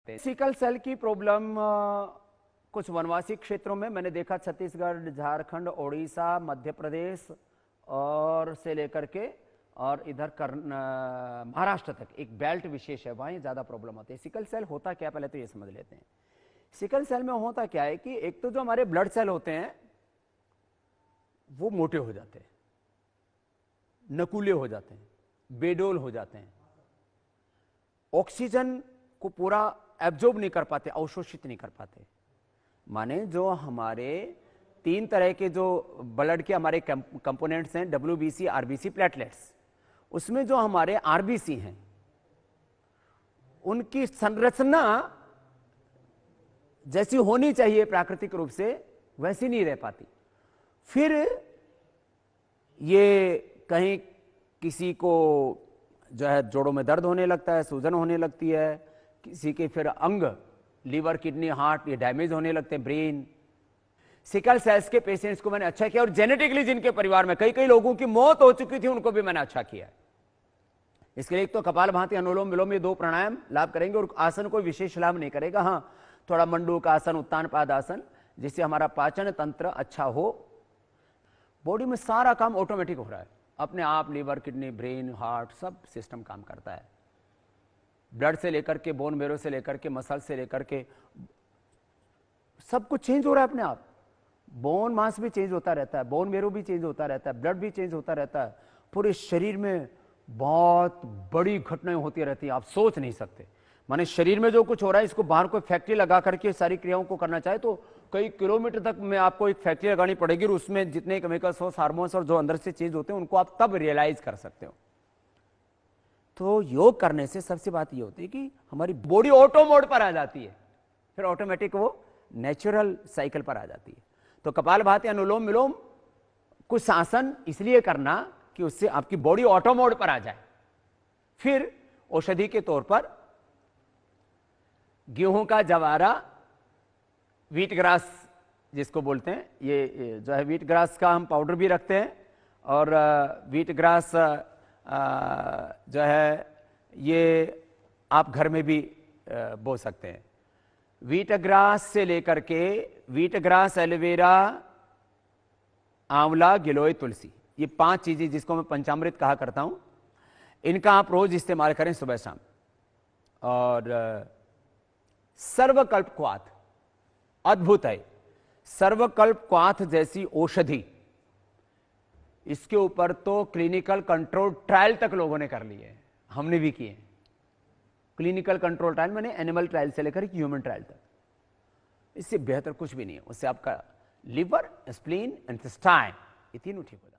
Sickle cell की problem कुछ वनवासी क्षेत्रों में मैंने देखा, छत्तीसगढ़, झारखंड, ओडिशा, मध्य प्रदेश और से लेकर के और इधर महाराष्ट्र तक एक बेल्ट विशेष है, वहीं ज़्यादा प्रॉब्लम होती है। सिकल सेल होता क्या, पहले तो ये समझ लेते हैं। सिकल सेल में होता क्या है कि एक तो जो हमारे ब्लड सेल होते हैं वो मोटे हो जाते हैं, नकुले हो जाते हैं, बेडोल हो जाते हैं, ऑक्सीजन को पूरा एब्जॉर्ब नहीं कर पाते, अवशोषित नहीं कर पाते। माने जो हमारे तीन तरह के जो ब्लड के हमारे कंपोनेंट्स हैं, WBC, RBC, प्लेटलेट्स, उसमें जो हमारे RBC हैं उनकी संरचना जैसी होनी चाहिए प्राकृतिक रूप से वैसी नहीं रह पाती। फिर ये कहीं किसी को जो है जोड़ों में दर्द होने लगता है, सूजन होने लगती है, किसी के फिर अंग, लीवर, किडनी, हार्ट ये डैमेज होने लगते हैं, ब्रेन। सिकल सेल्स के पेशेंट्स को मैंने अच्छा किया और जेनेटिकली जिनके परिवार में कई कई लोगों की मौत हो चुकी थी उनको भी मैंने अच्छा किया। इसके लिए एक तो कपालभाति, अनुलोम विलोम, ये 2 प्राणायाम लाभ करेंगे और आसन कोई विशेष लाभ नहीं करेगा। हाँ, थोड़ा मंडूक आसन, उत्तान पाद आसन, जिससे हमारा पाचन तंत्र अच्छा हो। बॉडी में सारा काम ऑटोमेटिक हो रहा है अपने आप, लीवर, किडनी, ब्रेन, हार्ट सब सिस्टम काम करता है। ब्लड से लेकर के, बोन मेरो से लेकर के, मसल से लेकर के सब कुछ चेंज हो रहा है अपने आप। बोन मास भी चेंज होता रहता है, बोन मेरो भी चेंज होता रहता है, ब्लड भी चेंज होता रहता है। पूरे शरीर में बहुत बड़ी घटनाएं होती रहती हैं, आप सोच नहीं सकते। माने शरीर में जो कुछ हो रहा है इसको बाहर कोई फैक्ट्री लगा करके सारी क्रियाओं को करना चाहे तो कई किलोमीटर तक में आपको एक फैक्ट्री लगानी पड़ेगी और उसमें जितने केमिकल्स हो, हार्मोन्स और जो अंदर से चेंज होते हैं उनको आप तब रियलाइज कर सकते हो। तो योग करने से सबसे बात ये होती है कि हमारी बॉडी ऑटो मोड पर आ जाती है, फिर ऑटोमेटिक वो नेचुरल साइकिल पर आ जाती है। तो कपालभाति, अनुलोम विलोम कुछ आसन इसलिए करना कि उससे आपकी बॉडी ऑटो मोड पर आ जाए। फिर औषधि के तौर पर गेहूं का जवारा, व्हीट ग्रास जिसको बोलते हैं, ये जो है व्हीट ग्रास का हम पाउडर भी रखते हैं और व्हीट ग्रास जो है ये आप घर में भी बो सकते हैं। व्हीट ग्रास से लेकर के व्हीट ग्रास, एलोवेरा, आंवला, गिलोय, तुलसी, ये 5 चीजें जिसको मैं पंचामृत कहा करता हूं, इनका आप रोज इस्तेमाल करें सुबह शाम। और सर्वकल्प क्वाथ अद्भुत है। सर्वकल्प क्वाथ जैसी औषधि, इसके ऊपर तो क्लिनिकल कंट्रोल ट्रायल तक लोगों ने कर लिए, हमने भी किए। क्लिनिकल कंट्रोल ट्रायल माने एनिमल ट्रायल से लेकर ह्यूमन ट्रायल तक। इससे बेहतर कुछ भी नहीं है। उससे आपका लिवर, स्प्लीन, इंटेस्टाइन ये तीनों ठीक हो जाए।